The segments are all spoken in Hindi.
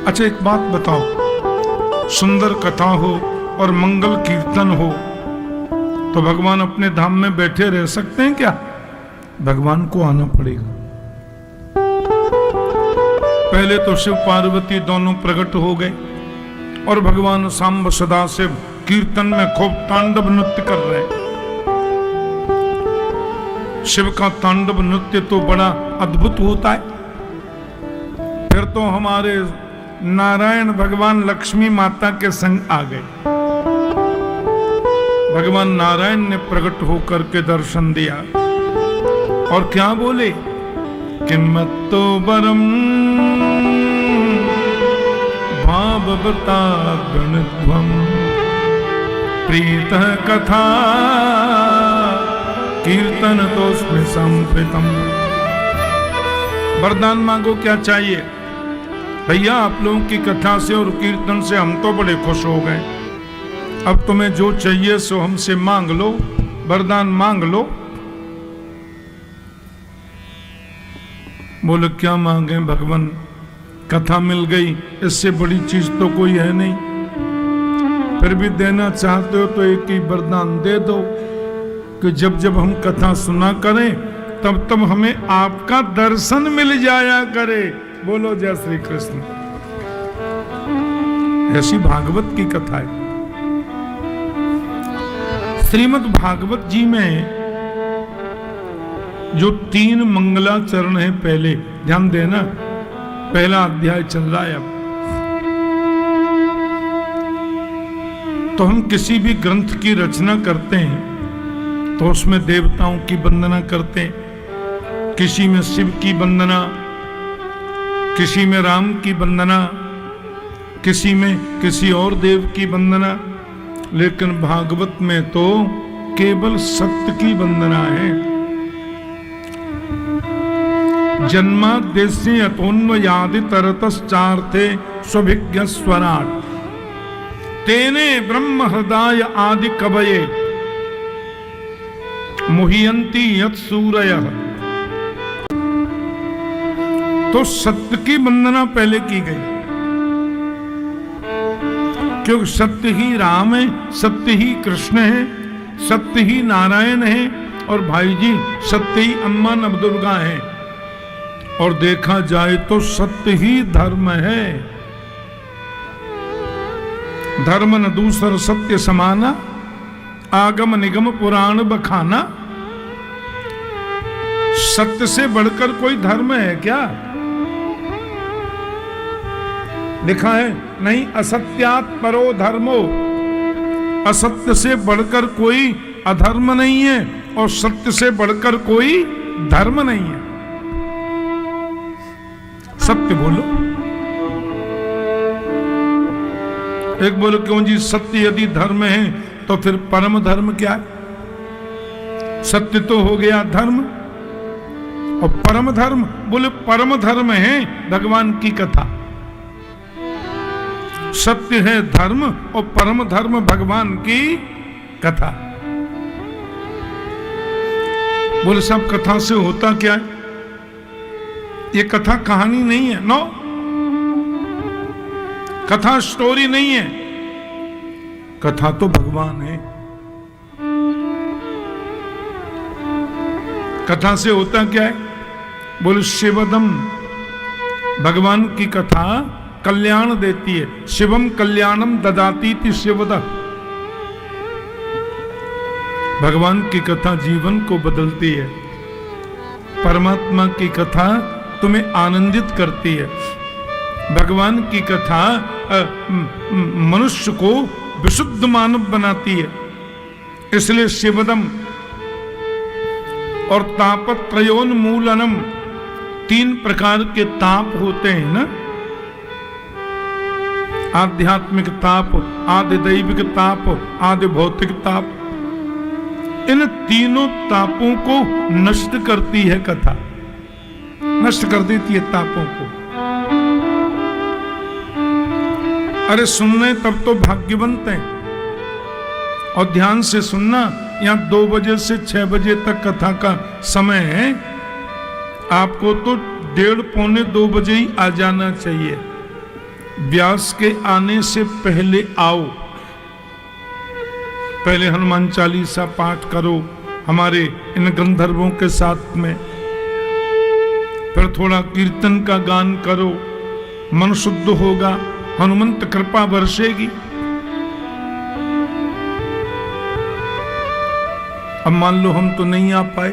अच्छा एक बात बताओ, सुंदर कथा हो और मंगल कीर्तन हो तो भगवान अपने धाम में बैठे रह सकते हैं क्या? भगवान को आना पड़ेगा। पहले तो शिव पार्वती दोनों प्रकट हो गए और भगवान सांब सदाशिव कीर्तन में खूब तांडव नृत्य कर रहे हैं। शिव का तांडव नृत्य तो बड़ा अद्भुत होता है। फिर तो हमारे नारायण भगवान लक्ष्मी माता के संग आ गए। भगवान नारायण ने प्रकट होकर के दर्शन दिया और क्या बोले? किन्मत्तो वरम भाववृता गणध्वम प्रीतः कथा कीर्तन तोस्मि संप्रीतम। वरदान मांगो, क्या चाहिए? भैया आप लोगों की कथा से और कीर्तन से हम तो बड़े खुश हो गए। अब तुम्हें जो चाहिए सो हमसे मांग लो, वरदान मांग लो। बोले क्या मांगे भगवान, कथा मिल गई, इससे बड़ी चीज तो कोई है नहीं। फिर भी देना चाहते हो तो एक ही वरदान दे दो कि जब जब हम कथा सुना करें तब तब हमें आपका दर्शन मिल जाया करे। बोलो जय श्री कृष्ण। ऐसी भागवत की कथा है। श्रीमद् भागवत जी में जो 3 मंगलाचरण है, पहले ध्यान देना, पहला अध्याय चल रहा है अब। तो हम किसी भी ग्रंथ की रचना करते हैं तो उसमें देवताओं की वंदना करते हैं, किसी में शिव की वंदना, किसी में राम की वंदना, किसी में किसी और देव की वंदना। लेकिन भागवत में तो केवल सत्य की वंदना है। जन्माद्यस्य यतोन्वयादि तरतश्चार्थे स्वभिज्ञ स्वराट तेने ब्रह्म हृदय आदि कवये मुह्यन्ति यत् सूरयः। तो सत्य की वंदना पहले की गई, क्योंकि सत्य ही राम है, सत्य ही कृष्ण है, सत्य ही नारायण है और भाई जी सत्य ही अम्मा नवदुर्गा है। और देखा जाए तो सत्य ही धर्म है। धर्म न दूसर सत्य समाना, आगम निगम पुराण बखाना। सत्य से बढ़कर कोई धर्म है क्या? लिखा है नहीं, असत्यात् परो धर्मो। असत्य से बढ़कर कोई अधर्म नहीं है और सत्य से बढ़कर कोई धर्म नहीं है। सत्य बोलो। एक बोलो क्यों जी, सत्य यदि धर्म है तो फिर परम धर्म क्या है? सत्य तो हो गया धर्म और परम धर्म, बोले परम धर्म है भगवान की कथा। सत्य है धर्म और परम धर्म भगवान की कथा। बोले सब कथा से होता क्या है? ये कथा कहानी नहीं है, नो, कथा स्टोरी नहीं है। कथा तो भगवान है। कथा से होता क्या है? बोले शिवदम, भगवान की कथा कल्याण देती है। शिवम कल्याणम ददाती थी शिवद। भगवान की कथा जीवन को बदलती है। परमात्मा की कथा तुम्हें आनंदित करती है। भगवान की कथा मनुष्य को विशुद्ध मानव बनाती है। इसलिए शिवदम और तापत्रयोन्मूलनम, 3 प्रकार के ताप होते हैं ना, आध्यात्मिक ताप, आदि दैविक ताप, आदि भौतिक ताप। इन तीनों तापों को नष्ट करती है कथा, नष्ट कर देती है तापों को। अरे सुनने तब तो भाग्यवंत हैं और ध्यान से सुनना। यहाँ 2 बजे से 6 बजे तक कथा का समय है। आपको तो 1:30 पौने 2 बजे ही आ जाना चाहिए। व्यास के आने से पहले आओ, पहले हनुमान चालीसा पाठ करो हमारे इन गंधर्वों के साथ में, फिर थोड़ा कीर्तन का गान करो, मन शुद्ध होगा, हनुमंत कृपा बरसेगी। अब मान लो हम तो नहीं आ पाए,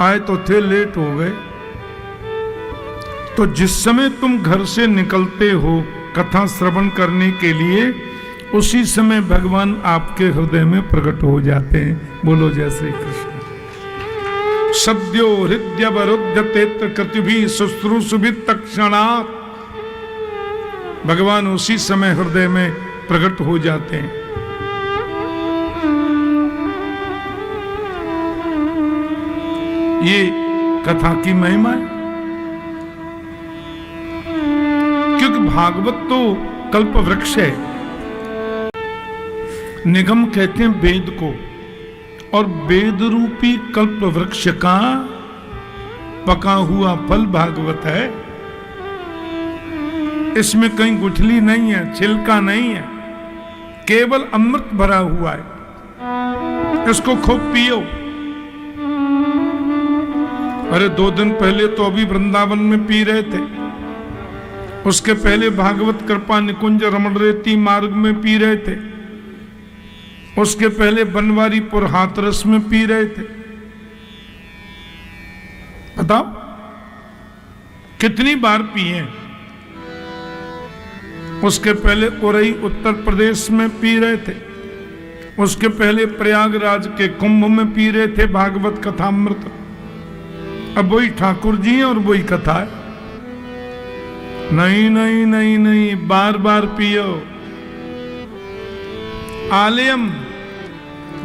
आए तो थे, लेट हो गए, तो जिस समय तुम घर से निकलते हो कथा श्रवण करने के लिए, उसी समय भगवान आपके हृदय में प्रकट हो जाते हैं। बोलो जय श्री कृष्ण। सद्यो हृदयवरुध्यते कृतिभिः शुश्रूषुभिः तत्क्षणात्, भगवान उसी समय हृदय में प्रकट हो जाते हैं। ये कथा की महिमा है, क्योंकि भागवत तो कल्प वृक्ष है। निगम कहते हैं वेद को, और वेद रूपी कल्प वृक्ष का पका हुआ फल भागवत है। इसमें कहीं गुठली नहीं है, छिलका नहीं है, केवल अमृत भरा हुआ है। इसको खूब पियो। अरे 2 दिन पहले तो अभी वृंदावन में पी रहे थे, उसके पहले भागवत कृपा निकुंज रमण रेती मार्ग में पी रहे थे, उसके पहले बनवारीपुर हाथरस में पी रहे थे। बताओ कितनी बार पिए। उसके पहले उरई उत्तर प्रदेश में पी रहे थे, उसके पहले प्रयागराज के कुंभ में पी रहे थे भागवत कथामृत। अब वही ठाकुर जी हैं और वही कथा है। नहीं नहीं नहीं नहीं, बार बार पियो। आलयम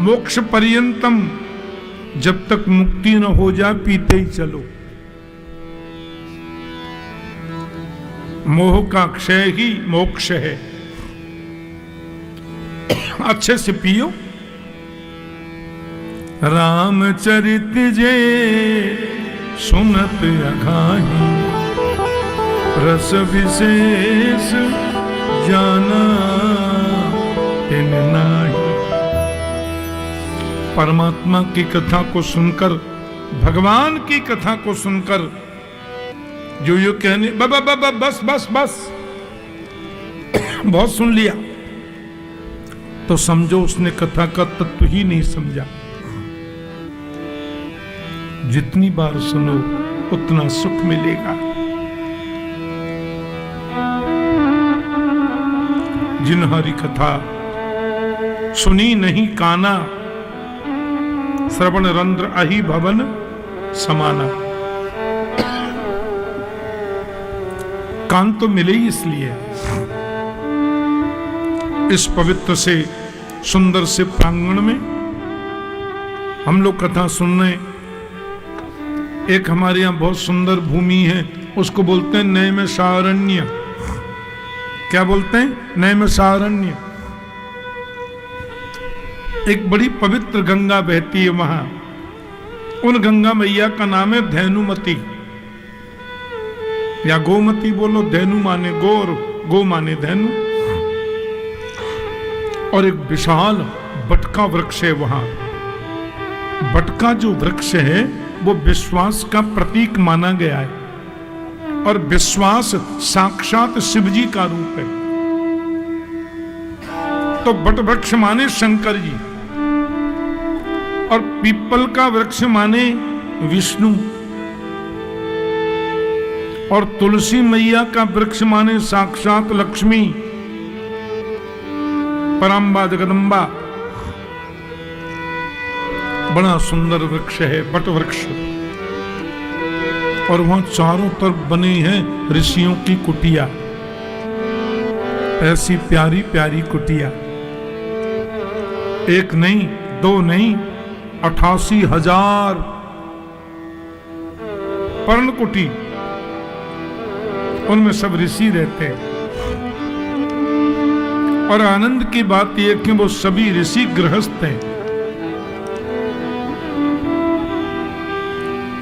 मोक्ष पर्यंतम, जब तक मुक्ति न हो जाए पीते ही चलो। मोह का क्षय ही मोक्ष है। अच्छे से पियो। रामचरित जे सुनत अघाही, रस विशेष जाना तिन नाही। परमात्मा की कथा को सुनकर, भगवान की कथा को सुनकर जो कहने बस बस बस बहुत सुन लिया, तो समझो उसने कथा का तत्व ही नहीं समझा। जितनी बार सुनो उतना सुख मिलेगा। जिन हरि कथा सुनी नहीं काना, श्रवण रंध्र अहि भवन समाना। कान तो मिले ही इसलिए। इस पवित्र से सुंदर से प्रांगण में हम लोग कथा सुनने, एक हमारे यहाँ बहुत सुंदर भूमि है, उसको बोलते हैं नैमिषारण्य। क्या बोलते हैं? नैमिषारण्य। एक बड़ी पवित्र गंगा बहती है वहां। उन गंगा मैया का नाम है धैनुमती या गोमती बोलो। धैनु माने गो और गो माने धैनु। और एक विशाल बटका वृक्ष है वहां। बटका जो वृक्ष है वो विश्वास का प्रतीक माना गया है, और विश्वास साक्षात शिव जी का रूप है। तो बट वृक्ष माने शंकर जी, और पीपल का वृक्ष माने विष्णु, और तुलसी मैया का वृक्ष माने साक्षात लक्ष्मी, पराम्बा जगदम्बा। बड़ा सुंदर वृक्ष है बट वृक्ष। और वहां चारों तरफ बनी है ऋषियों की कुटिया। ऐसी प्यारी प्यारी कुटिया, एक नहीं, दो नहीं, 88,000 पर्णकुटी। उनमें सब ऋषि रहते हैं। और आनंद की बात यह कि वो सभी ऋषि गृहस्थ हैं।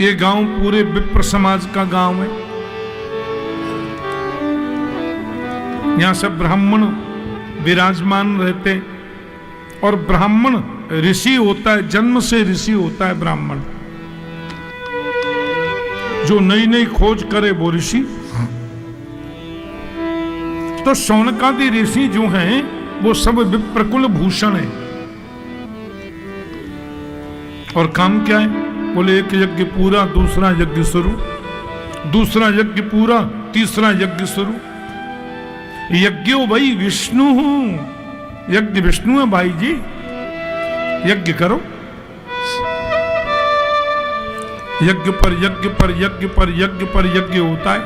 ये गांव पूरे विप्र समाज का गांव है। यहां सब ब्राह्मण विराजमान रहते, और ब्राह्मण ऋषि होता है, जन्म से ऋषि होता है ब्राह्मण। जो नई नई खोज करे वो ऋषि। तो शौनकादि ऋषि जो हैं वो सब विप्रकुल भूषण है। और काम क्या है? बोले एक यज्ञ पूरा, दूसरा यज्ञ शुरू, दूसरा यज्ञ पूरा, तीसरा यज्ञ शुरू। यज्ञो भाई विष्णु, यज्ञ विष्णु है भाई जी, यज्ञ करो। यज्ञ पर यज्ञ पर यज्ञ पर यज्ञ पर यज्ञ होता है।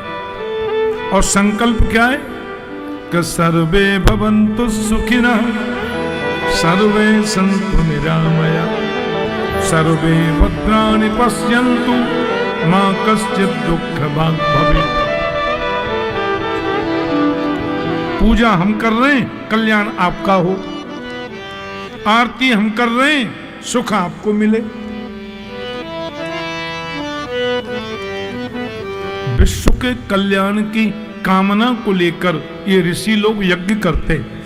और संकल्प क्या है? कि सर्वे भवन्तु सुखिनः, सर्वे सन्तु निरामया, सर्वे भद्राणि पश्यन्तु, मा कश्चित् दुःखभाग् भवेत्। पूजा हम कर रहे हैं, कल्याण आपका हो। आरती हम कर रहे हैं, सुख आपको मिले। विश्व के कल्याण की कामना को लेकर ये ऋषि लोग यज्ञ करते हैं।